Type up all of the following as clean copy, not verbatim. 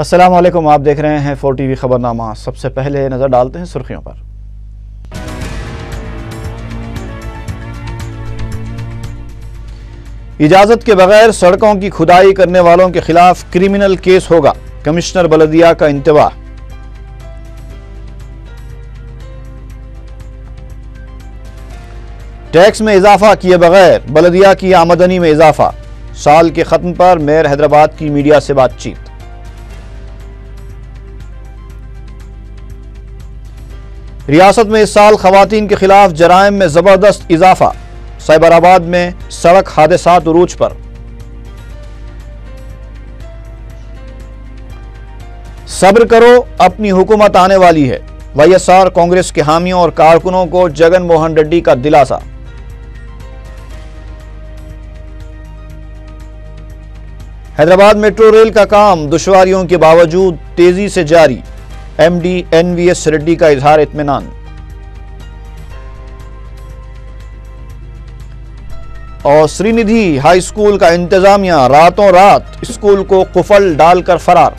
السلام علیکم، آپ دیکھ رہے ہیں 4 ٹی وی خبرنامہ۔ سب سے پہلے نظر ڈالتے ہیں سرخیوں پر۔ اجازت کے بغیر سڑکوں کی کھدائی کرنے والوں کے خلاف کرمنل کیس ہوگا، کمشنر بلدیہ کا انتباہ۔ ٹیکس میں اضافہ کیے بغیر بلدیہ کی آمدنی میں اضافہ، سال کے ختم پر میئر حیدرآباد کی میڈیا سے بات چیت۔ ریاست میں اس سال خواتین کے خلاف جرائم میں زبردست اضافہ، سائبر آباد میں سڑک حادثات عروج پر۔ صبر کرو، اپنی حکومت آنے والی ہے، وائی ایس آر کانگریس کے حامیوں اور کارکنوں کو جگن موہن ریڈی کا دلاسا۔ حیدرآباد میٹرو ریل کا کام دشواریوں کے باوجود تیزی سے جاری، M D N V S ready کا اظہار اطمینان۔ اور سری ندھی ہائی اسکول کا انتظامیہ راتوں رات اسکول کو قفل ڈال کر فرار۔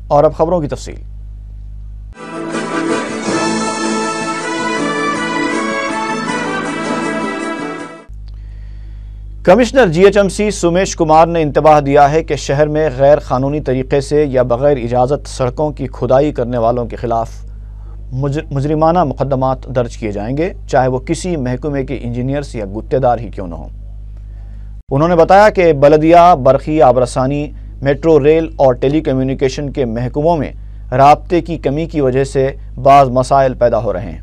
اور اب خبروں کی تفصیل۔ Commissioner G H M C Somesh Kumar نے انتباہ دیا ہے کہ شہر میں غیر قانونی طریقے سے یا بغیر اجازت سڑکوں کی کھدائی کرنے والوں کے خلاف مجرمانہ مقدمات درج کیے جائیں گے، چاہے وہ کسی محکمے کے انجینئرز یا گتے دار ہی کیوں نہ ہوں۔ انہوں نے بتایا کہ بلدیہ، برقی، آبرسانی، میٹرو ریل اور ٹیلی کمیونیکیشن کے محکموں میں رابطے کی کمی کی وجہ سے بعض مسائل پیدا ہو رہے ہیں۔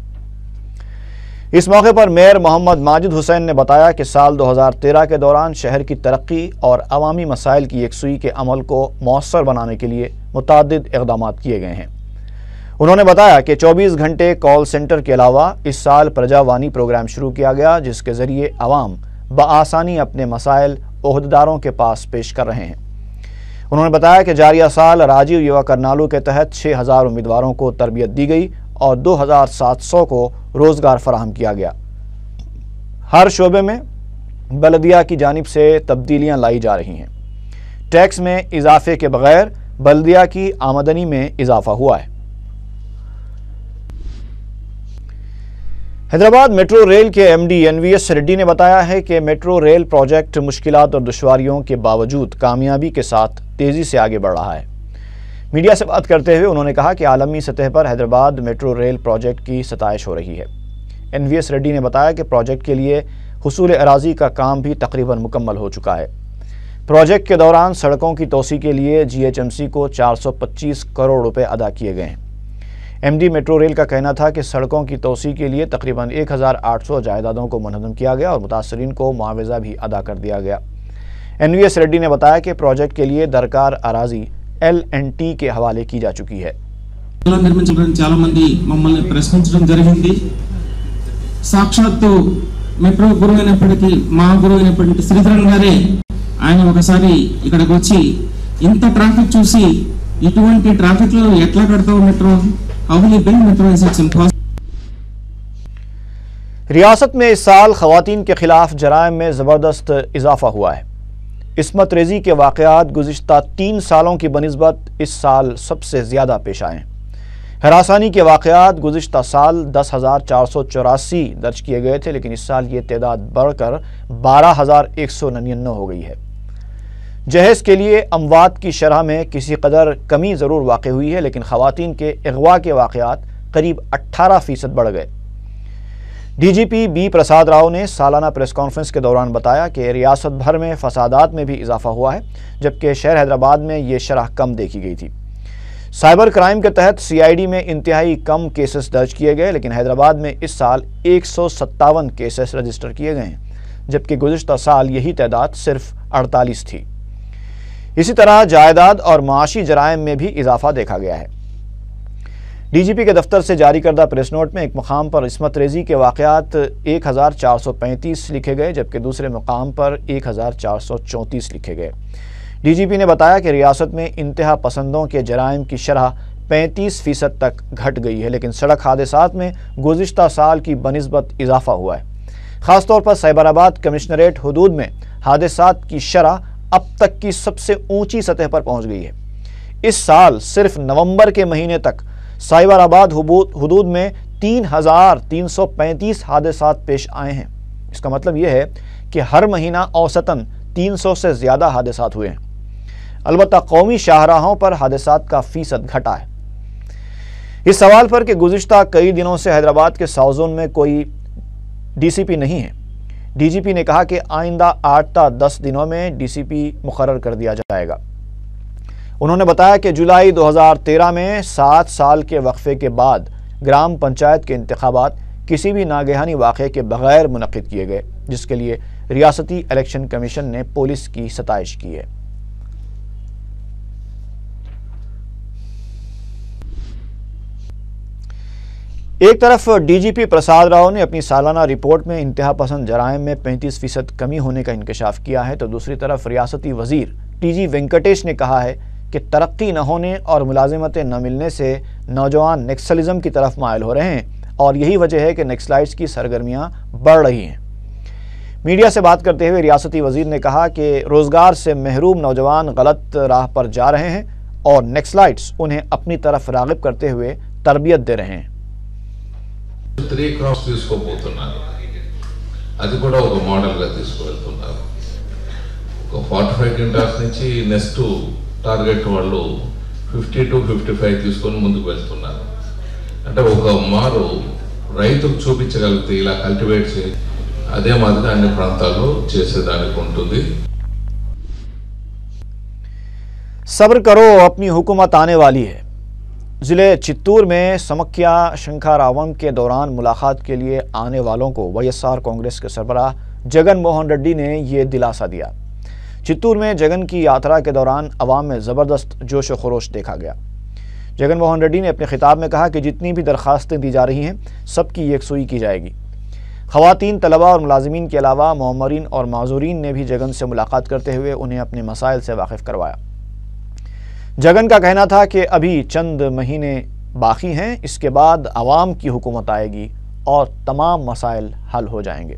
اس موقع پر میئر محمد ماجد حسین نے بتایا کہ سال 2013 کے دوران شہر کی ترقی اور عوامی مسائل کی یکسوئی کے عمل کو مؤثر بنانے کے لیے متعدد اقدامات کیے گئے ہیں۔ انہوں نے بتایا کہ 24 گھنٹے کال سینٹر کے علاوہ اس سال پرجا وانی پروگرام شروع کیا گیا، جس کے ذریعے عوام بآسانی اپنے مسائل عہدیداروں کے پاس پیش کر رہے ہیں۔ انہوں نے بتایا کہ جاریہ سال راجیو یووا کرنالو کے تحت 6000 امیدواروں کو تربیت دی گئی اور 2700 کو روزگار فراہم کیا گیا۔ ہر شعبے میں بلدیہ کی جانب سے تبدیلیاں لائی جا رہی ہیں۔ ٹیکس میں اضافے کے بغیر بلدیہ کی آمدنی میں اضافہ ہوا ہے۔ حیدرآباد میٹرو ریل کے M D N V S ready نے بتایا ہے کہ میٹرو ریل پروجیکٹ مشکلات اور دشواریوں کے باوجود کامیابی کے ساتھ تیزی سے آگے بڑھ رہا ہے۔ میڈیا سے بات کرتے ہوئے انہوں نے کہا کہ عالمی سطح پر حیدرآباد میٹرو ریل پروجیکٹ کی ستائش ہو رہی ہے۔ این وی ایس ریڈی نے بتایا کہ پروجیکٹ کے لیے حصول اراضی کا کام بھی تقریباً مکمل ہو چکا ہے۔ پروجیکٹ کے دوران سڑکوں کی توسیع کے لیے جی ایچ ایم سی کو 425 کروڑ روپے ادا کیے گئے ہیں۔ ایم ڈی میٹرو ریل کا کہنا تھا کہ سڑکوں کی توسیع کے لیے تقریباً 1800 جائیدادوں کو منہدم کیا گیا اور متاثرین کو معاوضہ بھی ادا کر دیا گیا۔ این وی ایس ریڈی نے بتایا کہ پروجیکٹ کے لیے درکار اراضی ایل این ٹی کے حوالے کی جا چکی ہے۔ చాలా మంది మమ్మల్ని ప్రశ్నించడం జరిగింది। సాక్షాత్తు మెట్రో గురువు అయినప్పటికీ మా గురువు అయినప్పటికీ శ్రీధరన్ గారే ఆయన ఒకసారి ఇక్కడికి వచ్చి ఇంత ట్రాఫిక్ చూసి ఇటువంటి ట్రాఫిక్ లో ఎట్లా కడతావు metro, how will you build metro is it's impossible. ریاست میں اس سال خواتین کے خلاف جرائم میں زبردست اضافہ ہوا ہے۔ عصمت ریزی کے واقعات گزشتہ 3 سالوں کی بنسبت اس سال سب سے زیادہ پیش آئے ہیں۔ ہراسانی کے واقعات گزشتہ سال 10,484 درج کیے گئے تھے، لیکن اس سال یہ تعداد بڑھ کر 12,199 ہو گئی ہے۔ جہیز کے لیے اموات کی شرح میں کسی قدر کمی ضرور واقع ہوئی ہے، لیکن خواتین کے اغوا کے واقعات قریب 18% بڑھ گئے۔ D G P B Prasad Rao نے سالانہ پریس کانفرنس کے دوران بتایا کہ ریاست بھر میں فسادات میں بھی اضافہ ہوا ہے، جبکہ شہر حیدرآباد میں یہ شرح کم دیکھی گئی تھی۔ سائبر کرائم کے تحت سی آئی ڈی میں انتہائی کم کیسز درج کیے گئے، لیکن حیدرآباد میں اس سال 157 کیسز رجسٹر کیے گئے ہیں، جبکہ گزشتہ سال یہی تعداد صرف 48 تھی۔ اسی طرح جائیداد اور معاشی جرائم میں بھی اضافہ دیکھا گیا ہے۔ ڈی جی پی کے دفتر سے جاری کردہ پریس نوٹ میں ایک مقام پر عصمت ریزی کے واقعات 1435 لکھے گئے، جبکہ دوسرے مقام پر 1434 لکھے گئے۔ ڈی جی پی نے بتایا کہ ریاست میں انتہا پسندوں کے جرائم کی شرح 35% تک گھٹ گئی ہے، لیکن سڑک حادثات میں گزشتہ سال کی بنسبت اضافہ ہوا ہے۔ خاص طور پر سائبر آباد کمشنریٹ حدود میں حادثات کی شرح اب تک کی سب سے اونچی سطح پر پہنچ گئی ہے۔ اس سال صرف نومبر کے مہینے تک سائبر آباد حدود میں 3,335 حادثات پیش آئے ہیں۔ اس کا مطلب یہ ہے کہ ہر مہینہ اوسطاً 300 سے زیادہ حادثات ہوئے ہیں۔ البتہ قومی شاہراہوں پر حادثات کا فیصد گھٹا ہے۔ اس سوال پر کہ گزشتہ کئی دنوں سے حیدرآباد کے ساؤتھ زون میں کوئی ڈی سی پی نہیں ہے، ڈی جی پی نے کہا کہ آئندہ 8 تا 10 دنوں میں ڈی سی پی مقرر کر دیا جائے گا۔ انہوں نے بتایا کہ جولائی 2013 میں 7 سال کے وقفے کے بعد گرام پنچایت کے انتخابات کسی بھی ناگہانی واقعے کے بغیر منعقد کیے گئے، جس کے لیے ریاستی الیکشن کمیشن نے پولیس کی ستائش کی ہے۔ ایک طرف ڈی جی پی پرساد راؤ نے اپنی سالانہ رپورٹ میں انتہا پسند جرائم میں 35% کمی ہونے کا انکشاف کیا ہے، تو دوسری طرف ریاستی وزیر ٹی جی وینکٹیش نے کہا ہے کہ ترقی نہ ہونے اور ملازمتیں نہ ملنے سے نوجوان نیکسلزم کی طرف مائل ہو رہے ہیں اور یہی وجہ ہے کہ نیکسلائٹس کی سرگرمیاں بڑھ رہی ہیں۔ میڈیا سے بات کرتے ہوئے ریاستی وزیر نے کہا کہ روزگار سے محروم نوجوان غلط راہ پر جا رہے ہیں اور نیکسلائٹس انہیں اپنی طرف راغب کرتے ہوئے تربیت دے رہے ہیں۔ 3 క్రాప్స్ తీసుకోబోతున్నారు, అది కూడా ఒక మోడల్గా తీసుకువెళ్తున్నారు। ఒక 45 క్వింటాల్స్ నుంచి నెక్స్ట్ టార్గెట్ వాళ్ళు 50 to 55 తీసుకొని ముందుకు వెళ్తున్నారు। అంటే ఒక మారు రైతుకు చూపించగలిగితే ఇలా కల్టివేట్ చేసి అదే మాదిరి అన్ని ప్రాంతాల్లో చేసేదానికి ఉంటుంది। صبر کرو، اپنی حکومت آنے والی ہے۔ ضلع چتور میں سمکھیا شنکھا راون کے دوران ملاقات کے لیے آنے والوں کو وائی ایس آر کانگریس کے سربراہ جگن موہن ریڈی نے یہ دلاسا دیا۔ چتور میں جگن کی یاترا کے دوران عوام میں زبردست جوش و خروش دیکھا گیا۔ جگن موہن ریڈی نے اپنے خطاب میں کہا کہ جتنی بھی درخواستیں دی جا رہی ہیں سب کی یکسوئی کی جائے گی۔ خواتین، طلباء اور ملازمین کے علاوہ معمرین اور معذورین نے بھی جگن سے ملاقات کرتے ہوئے انہیں اپنے مسائل سے واقف کروایا۔ جگن کا کہنا تھا کہ ابھی چند مہینے باقی ہیں، اس کے بعد عوام کی حکومت آئے گی اور تمام مسائل حل ہو جائیں گے۔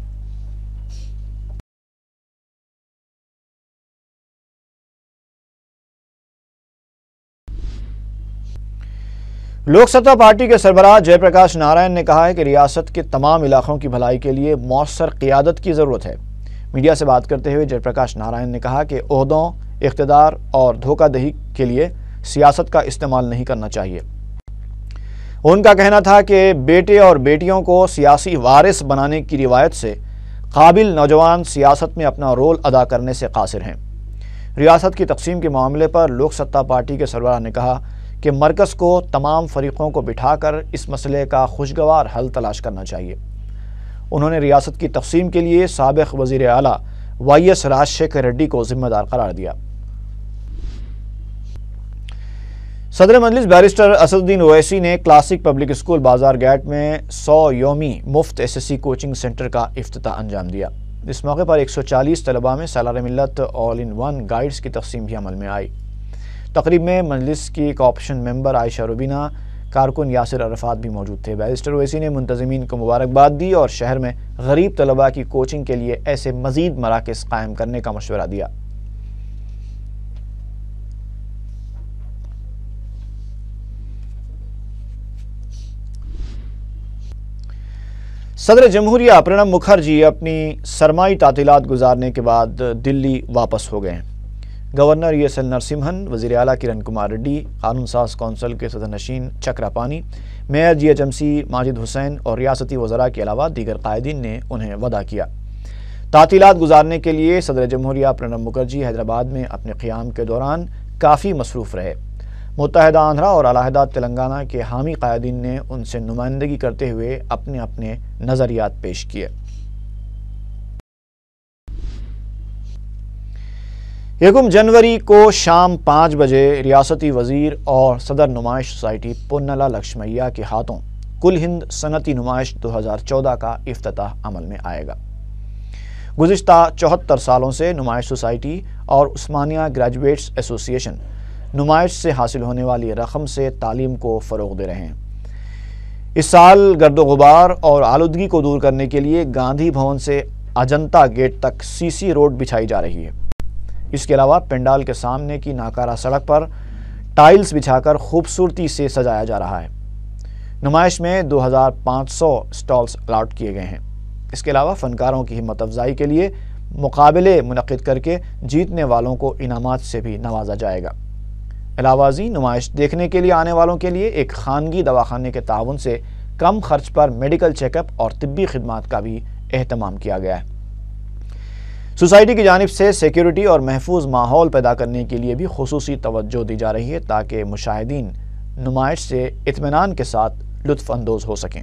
لوک ستا پارٹی کے سربراہ جے پرکاش نارائن نے کہا ہے کہ ریاست کے تمام علاقوں کی بھلائی کے لیے مؤثر قیادت کی ضرورت ہے۔ میڈیا سے بات کرتے ہوئے جے پرکاش نارائن نے کہا کہ عہدوں، اقتدار اور دھوکہ دہی کے لیے سیاست کا استعمال نہیں کرنا چاہیے۔ ان کا کہنا تھا کہ بیٹے اور بیٹیوں کو سیاسی وارث بنانے کی روایت سے قابل نوجوان سیاست میں اپنا رول ادا کرنے سے قاصر ہیں۔ ریاست کی تقسیم کے معاملے پر لوک ستا پارٹی کے سربراہ نے کہا کہ مرکز کو تمام فریقوں کو بٹھا کر اس مسئلے کا خوشگوار حل تلاش کرنا چاہیے۔ انہوں نے ریاست کی تقسیم کے لیے سابق وزیر اعلیٰ وائی ایس راجشیکھر ریڈی کو ذمہ دار قرار دیا۔ صدر مجلس بیرسٹر اسد الدین اویسی نے کلاسک پبلک اسکول بازار گیٹ میں 100 یومی مفت S S C coaching centre کا افتتاح انجام دیا۔ اس موقع پر 140 طلباء میں سالار ملت آل ان ون گائیڈز کی تقسیم بھی عمل میں آئی۔ تقریب میں مجلس کی کارپوریشن ممبر عائشہ روبینہ، کارکن یاسر عرفات بھی موجود تھے۔ بیرسٹر اویسی نے منتظمین کو مبارکباد دی اور شہر میں غریب طلباء کی کوچنگ کے لیے ایسے مزید مراکز قائم کرنے کا مشورہ دیا۔ صدر جمہوریہ پرنب مکھرجی اپنی سرمائی تعطیلات گزارنے کے بعد دلی واپس ہو گئے ہیں۔ Governor E S L Narasimhan, وزیر اعلیٰ کرن کمار ریڈی، قانون ساز کونسل کے صدر نشین چکرا پانی، mayor G H M C Majid Hussain اور ریاستی وزراء کے علاوہ دیگر قائدین نے انہیں وداع کیا۔ تعطیلات گزارنے کے لیے صدر جمہوریہ پرنب مکھرجی حیدرآباد میں اپنے قیام کے دوران کافی مصروف رہے۔ متحدہ آندھرا اور علیحدہ تلنگانہ کے حامی قائدین نے ان سے نمائندگی کرتے ہوئے اپنے اپنے نظریات پیش کیے۔ 1 جنوری کو شام 5 بجے ریاستی وزیر اور صدر نمائش سوسائٹی پونلا لکشمیا کے ہاتھوں کل ہند صنعتی نمائش 2014 کا افتتاح عمل میں آئے گا۔ گزشتہ 74 سالوں سے نمائش سوسائٹی اور عثمانیہ گریجویٹس ایسوسی ایشن نمائش سے حاصل ہونے والی رقم سے تعلیم کو فروغ دے رہے ہیں۔ اس سال گرد و غبار اور آلودگی کو دور کرنے کے لیے گاندھی بھون سے اجنتا گیٹ تک سی سی روڈ بچھائی جا رہی ہے۔ اس کے علاوہ پنڈال کے سامنے کی ناکارہ سڑک پر ٹائلز بچھا کر خوبصورتی سے سجایا جا رہا ہے۔ نمائش میں 2500 سٹالز الاٹ کیے گئے ہیں۔ اس کے علاوہ فنکاروں کی ہمت افزائی کے لیے مقابلے منعقد کر کے جیتنے والوں کو انعامات سے بھی نوازا جائے گا۔ علاوہ ازیں نمائش دیکھنے کے لیے آنے والوں کے لیے ایک خانگی دواخانے کے تعاون سے کم خرچ پر میڈیکل چیک اپ اور طبی خدمات کا بھی اہتمام کیا گیا ہے۔ سوسائٹی کی جانب سے سیکیورٹی اور محفوظ ماحول پیدا کرنے کے لیے بھی خصوصی توجہ دی جا رہی ہے تاکہ مشاہدین نمائش سے اطمینان کے ساتھ لطف اندوز ہو سکیں۔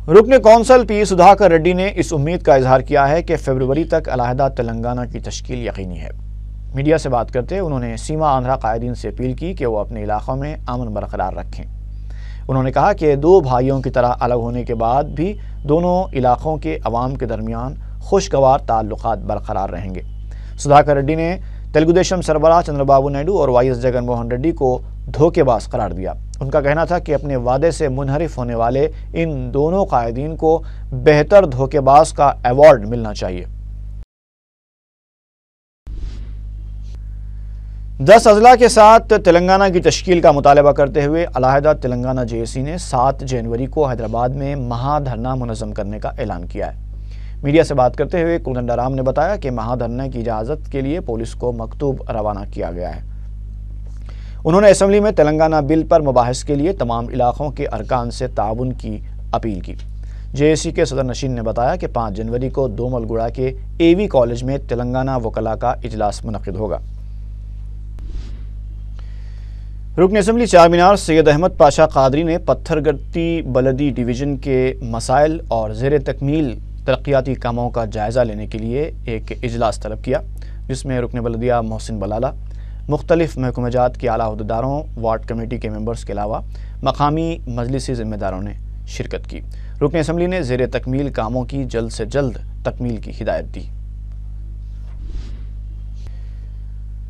رکن کونسل پی سدھاکر ریڈی نے اس امید کا اظہار کیا ہے کہ فروری تک علیحدہ تلنگانہ کی تشکیل یقینی ہے۔ میڈیا سے بات کرتے انہوں نے سیما آندھرا قائدین سے اپیل کی کہ وہ اپنے علاقوں میں امن برقرار رکھیں۔ انہوں نے کہا کہ دو بھائیوں کی طرح الگ ہونے کے بعد بھی دونوں علاقوں کے عوام کے درمیان خوشگوار تعلقات برقرار رہیں گے۔ سدھاکر ریڈی نے تلگو دیشم سربراہ چندر بابو نائیڈو اور وائی ایس جگن موہن ریڈی کو دھوکے باز قرار دیا۔ ان کا کہنا تھا کہ اپنے وعدے سے منحرف ہونے والے ان دونوں قائدین کو بہتر دھوکے باز کا ایوارڈ ملنا چاہیے۔ 10 اضلاع کے ساتھ تلنگانہ کی تشکیل کا مطالبہ کرتے ہوئے علیحدہ تلنگانہ جے اے سی نے 7 جنوری کو حیدرآباد میں مہا دھرنا منظم کرنے کا اعلان کیا ہے۔ میڈیا سے بات کرتے ہوئے کلندر رام نے بتایا کہ مہا دھرنا کی اجازت کے لیے پولیس کو مکتوب روانہ کیا گیا ہے۔ انہوں نے اسمبلی میں تلنگانہ بل پر مباحث کے لیے تمام علاقوں کے ارکان سے تعاون کی اپیل کی۔ جے اے سی کے صدر نشین نے بتایا کہ 5 جنوری کو دومل گوڑا کے اے وی کالج میں تلنگانہ وکلاء کا اجلاس منعقد ہوگا۔ رکن اسمبلی چارمینار سید احمد پاشا قادری نے پتھر گرتی بلدی ڈویژن کے مسائل اور زیر تکمیل ترقیاتی کاموں کا جائزہ لینے کے لیے ایک اجلاس طلب کیا، جس میں رکن بلدیہ محسن بلالہ، مختلف محکمہ جات کے اعلیٰ عہدیداروں، وارڈ کمیٹی کے ممبرز کے علاوہ مقامی مجلسی ذمہ داروں نے شرکت کی۔ رکن اسمبلی نے زیر تکمیل کاموں کی جلد سے جلد تکمیل کی ہدایت دی۔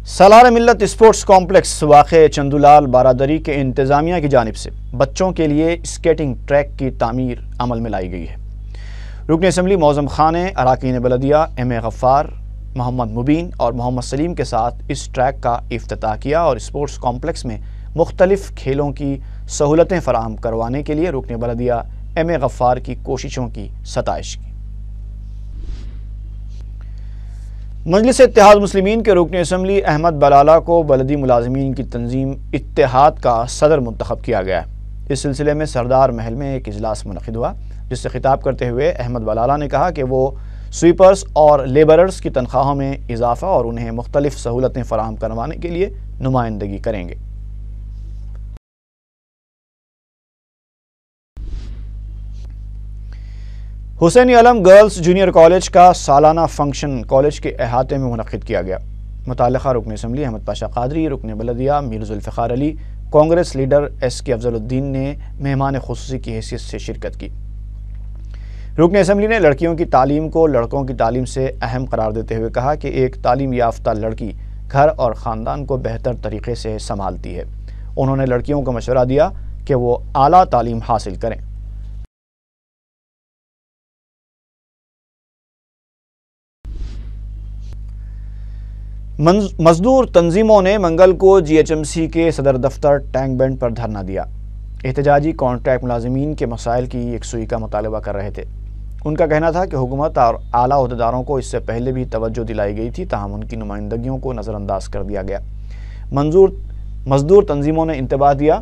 سالار ملت اسپورٹس کمپلیکس واقع چندولال بارادری کے انتظامیہ کی جانب سے بچوں کے لیے اسکیٹنگ ٹریک کی تعمیر عمل میں لائی گئی ہے۔ رکن اسمبلی معظم خان نے اراکین بلدیہ ایم اے غفار، محمد مبین اور محمد سلیم کے ساتھ اس ٹریک کا افتتاح کیا اور اسپورٹس کمپلیکس میں مختلف کھیلوں کی سہولتیں فراہم کروانے کے لیے رکن بلدیہ ایم اے غفار کی کوششوں کی ستائش کی۔ مجلس اتحاد مسلمین کے رکن اسمبلی احمد بلالہ کو بلدی ملازمین کی تنظیم اتحاد کا صدر منتخب کیا گیا ہے۔ اس سلسلے میں سردار محل میں ایک اجلاس منعقد ہوا، جس سے خطاب کرتے ہوئے احمد بلالہ نے کہا کہ وہ سویپرز اور لیبررز کی تنخواہوں میں اضافہ اور انہیں مختلف سہولتیں فراہم کروانے کے لیے نمائندگی کریں گے۔ حسین علم گرلز جونیئر کالج کا سالانہ فنکشن کالج کے احاطے میں منعقد کیا گیا۔ متعلقہ رکن اسمبلی احمد پاشا قادری، رکن بلدیہ میر ذوالفقار علی، کانگریس لیڈر ایس کے افضل الدین نے مہمان خصوصی کی حیثیت سے شرکت کی۔ رکن اسمبلی نے لڑکیوں کی تعلیم کو لڑکوں کی تعلیم سے اہم قرار دیتے ہوئے کہا کہ ایک تعلیم یافتہ لڑکی گھر اور خاندان کو بہتر طریقے سے سنبھالتی ہے۔ انہوں نے لڑکیوں کو مشورہ دیا کہ وہ اعلیٰ تعلیم حاصل کریں۔ مزدور تنظیموں نے منگل کو جی ایچ ایم سی کے صدر دفتر ٹینک بینڈ پر دھرنا دیا۔ احتجاجی کانٹریکٹ ملازمین کے مسائل کی یکسوئی کا مطالبہ کر رہے تھے۔ ان کا کہنا تھا کہ حکومت اور اعلیٰ عہدیداروں کو اس سے پہلے بھی توجہ دلائی گئی تھی، تاہم ان کی نمائندگیوں کو نظر انداز کر دیا گیا۔ مزدور تنظیموں نے انتباہ دیا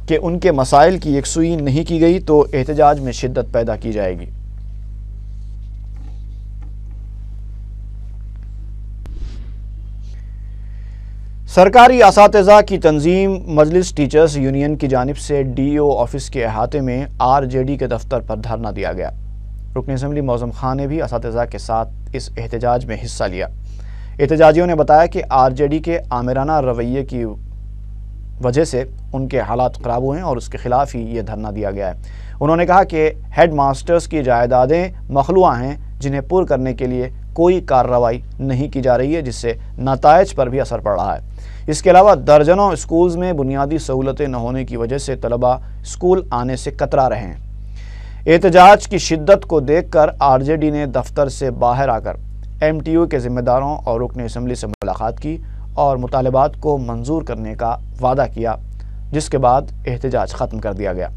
کہ ان کے مسائل کی یکسوئی نہیں کی گئی تو احتجاج میں شدت پیدا کی جائے گی۔ سرکاری اساتذہ کی تنظیم مجلس ٹیچرز یونین کی جانب سے ڈی او آفس کے احاطے میں آر جے ڈی کے دفتر پر دھرنا دیا گیا۔ رکن اسمبلی معظم خان نے بھی اساتذہ کے ساتھ اس احتجاج میں حصہ لیا۔ احتجاجیوں نے بتایا کہ آر جے ڈی کے آمرانہ رویے کی وجہ سے ان کے حالات خراب ہوئے ہیں اور اس کے خلاف ہی یہ دھرنا دیا گیا ہے۔ انہوں نے کہا کہ ہیڈ ماسٹرز کی جائیدادیں مخلوعہ ہیں، جنہیں پر کرنے کے لیے کوئی کارروائی نہیں کی جا رہی ہے، جس سے نتائج پر بھی اثر پڑ رہا ہے۔ اس کے علاوہ درجنوں اسکولز میں بنیادی سہولتیں نہ ہونے کی وجہ سے طلبہ اسکول آنے سے کترا رہے ہیں۔ احتجاج کی شدت کو دیکھ کر RJD نے دفتر سے باہر آ کر MTU کے ذمہ داروں اور رکن اسمبلی سے ملاقات کی اور مطالبات کو منظور کرنے کا وعدہ کیا، جس کے بعد احتجاج ختم کر دیا گیا۔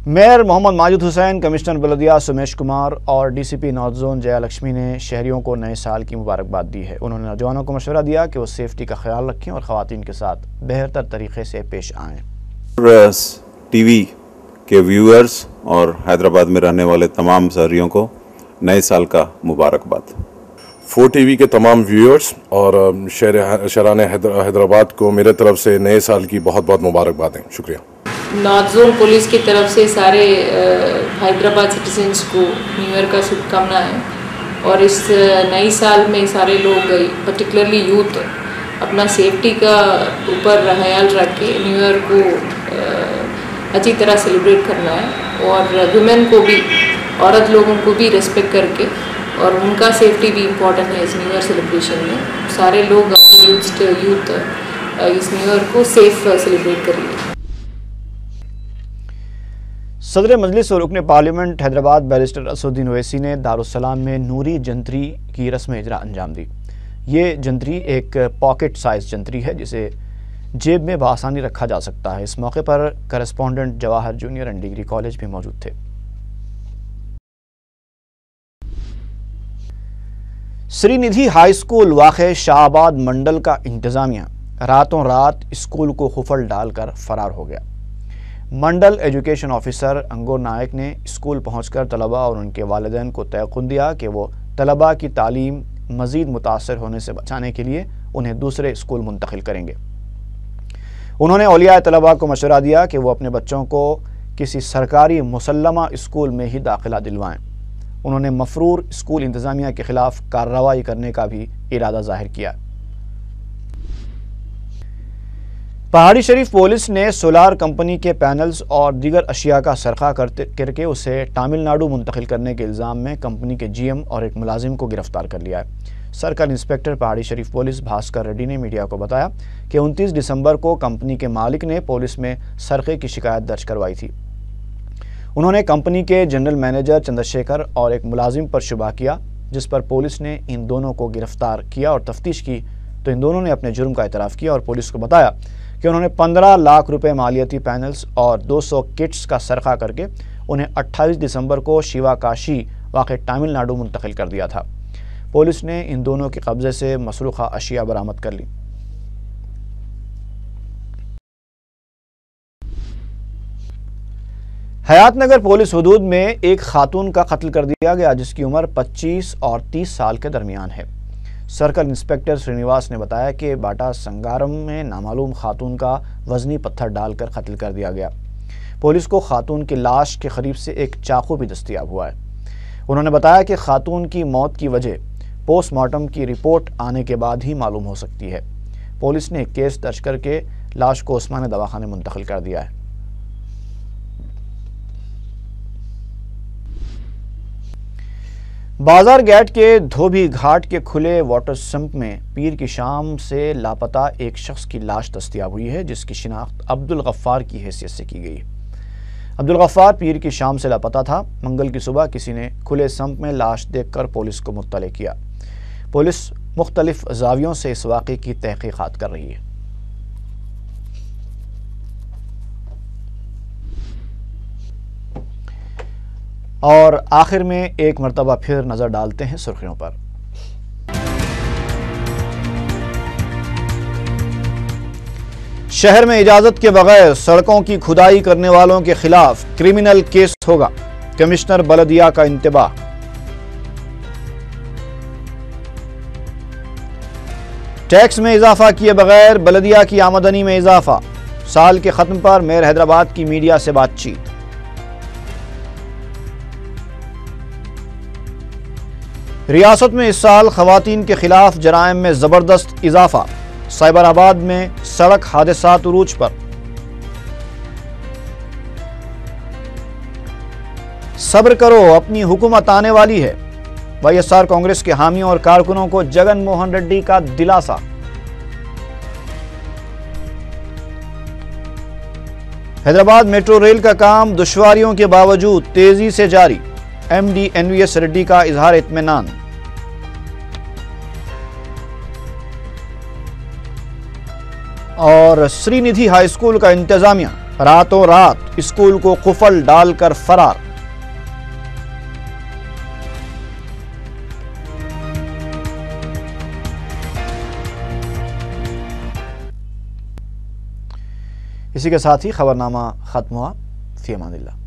میئر محمد ماجد حسین، کمشنر بلدیہ سمیش کمار اور DCP نارتھ زون جیا لکشمی نے شہریوں کو نئے سال کی مبارکباد دی ہے۔ انہوں نے نوجوانوں کو مشورہ دیا کہ وہ سیفٹی کا خیال رکھیں اور خواتین کے ساتھ بہتر طریقے سے پیش آئیں۔ ٹی وی کے ویورز اور حیدرآباد میں رہنے والے تمام شہریوں کو نئے سال کا مبارکباد۔ 4 ٹی وی کے تمام ویورز اور شہران حیدرآباد کو میرے طرف سے نئے سال کی بہت بہت مبارکباد ہیں۔ شکریہ۔ نارتھ زون پولیس کی طرف سے سارے حیدرآباد سٹیزنس کو نیو ایئر کا شبھ کامنا ہے، اور اس نئی سال میں سارے لوگ پرٹیکولرلی یوتھ اپنا سیفٹی کا اوپر خیال رکھ کے نیو ایئر کو اچھی طرح سیلیبریٹ کرنا ہے، اور ویمن کو بھی، عورت لوگوں کو بھی ریسپیکٹ کر کے، اور ان کا سیفٹی بھی امپورٹنٹ ہے اس نیو ایئر سیلیبریشن میں۔ سارے لوگ یوتھ اس نیو ایئر کو سیف سیلیبریٹ کریے۔ صدر مجلس اور رکن پارلیمنٹ حیدرآباد بیرسٹر اسدالدین اویسی نے دارالسلام میں نوری جنتری کی رسم اجرا انجام دی۔ یہ جنتری ایک پاکٹ سائز جنتری ہے جسے جیب میں بآسانی رکھا جا سکتا ہے۔ اس موقع پر correspondent Jawahar junior and degree college بھی موجود تھے۔ سری ندھی ہائی سکول واقع شاہ آباد منڈل کا انتظامیہ راتوں رات اسکول کو قفل ڈال کر فرار ہو گیا۔ منڈل ایجوکیشن آفیسر انگور نائک نے اسکول پہنچ کر طلبہ اور ان کے والدین کو تیقن دیا کہ وہ طلبہ کی تعلیم مزید متاثر ہونے سے بچانے کے لیے انہیں دوسرے اسکول منتقل کریں گے۔ انہوں نے اولیاء طلبہ کو مشورہ دیا کہ وہ اپنے بچوں کو کسی سرکاری مسلمہ اسکول میں ہی داخلہ دلوائیں۔ انہوں نے مفرور اسکول انتظامیہ کے خلاف کارروائی کرنے کا بھی ارادہ ظاہر کیا۔ پہاڑی شریف پولیس نے سولار کمپنی کے پینلز اور دیگر اشیاء کا سرقہ کر کے اسے تامل ناڈو منتقل کرنے کے الزام میں کمپنی کے GM اور ایک ملازم کو گرفتار کر لیا ہے۔ سرکل انسپکٹر پہاڑی شریف پولیس بھاسکر ریڈی نے میڈیا کو بتایا کہ 29 دسمبر کو کمپنی کے مالک نے پولیس میں سرقے کی شکایت درج کروائی تھی۔ انہوں نے کمپنی کے جنرل مینیجر چندرشیکھر اور ایک ملازم پر شبہ کیا، جس پر پولیس نے ان دونوں کو گرفتار کیا اور تفتیش کی تو ان دونوں نے اپنے جرم کا اعتراف کیا اور پولیس کو بتایا کہ انہوں نے 15 لاکھ روپے مالیاتی پینلز اور 200 کٹس کا سرقہ کر کے انہیں 28 دسمبر کو شیوا کاشی واقع تامل ناڈو منتقل کر دیا تھا۔ پولیس نے ان دونوں کے قبضے سے مسروقہ اشیاء برآمد کر لی۔ حیات نگر پولیس حدود میں ایک خاتون کا قتل کر دیا گیا جس کی عمر 25 اور 30 سال کے درمیان ہے۔ سرکل انسپکٹر سرینیواس نے بتایا کہ باٹا سنگارم میں نامعلوم خاتون کا وزنی پتھر ڈال کر قتل کر دیا گیا۔ پولیس کو خاتون کی لاش کے قریب سے ایک چاقو بھی دستیاب ہوا ہے۔ انہوں نے بتایا کہ خاتون کی موت کی وجہ پوسٹ مارٹم کی رپورٹ آنے کے بعد ہی معلوم ہو سکتی ہے۔ پولیس نے ایک کیس درج کر کے لاش کو عثمانیہ دواخانے منتقل کر دیا ہے۔ بازار گیٹ کے دھوبی گھاٹ کے کھلے واٹر سمپ میں پیر کی شام سے لاپتہ ایک شخص کی لاش دستیاب ہوئی ہے جس کی شناخت عبدالغفار کی حیثیت سے کی گئی۔ عبدالغفار پیر کی شام سے لاپتہ تھا۔ منگل کی صبح کسی نے کھلے سمپ میں لاش دیکھ کر پولیس کو مطلع کیا۔ پولیس مختلف زاویوں سے اس واقعے کی تحقیقات کر رہی ہے۔ اور آخر میں ایک مرتبہ پھر نظر ڈالتے ہیں سرخیوں پر۔ شہر میں اجازت کے بغیر سڑکوں کی کھدائی کرنے والوں کے خلاف کرمنل کیس ہوگا، کمشنر بلدیہ کا انتباہ۔ ٹیکس میں اضافہ کیے بغیر بلدیہ کی آمدنی میں اضافہ، سال کے ختم پر میئر حیدرآباد کی میڈیا سے بات چیت۔ ریاست میں اس سال خواتین کے خلاف جرائم میں زبردست اضافہ، سائبر آباد میں سڑک حادثات عروج پر۔ صبر کرو اپنی حکومت آنے والی ہے، YSR کانگریس کے حامیوں اور کارکنوں کو جگن موہن ریڈی کا دلاسا۔ حیدرآباد میٹرو ریل کا کام دشواریوں کے باوجود تیزی سے جاری، MD NVS ریڈی کا اظہار اطمینان۔ اور سری ندھی ہائی اسکول کا انتظامیہ راتوں رات اسکول کو قفل ڈال کر فرار۔ اسی کے ساتھ ہی خبرنامہ ختم ہوا۔ فی امان اللہ۔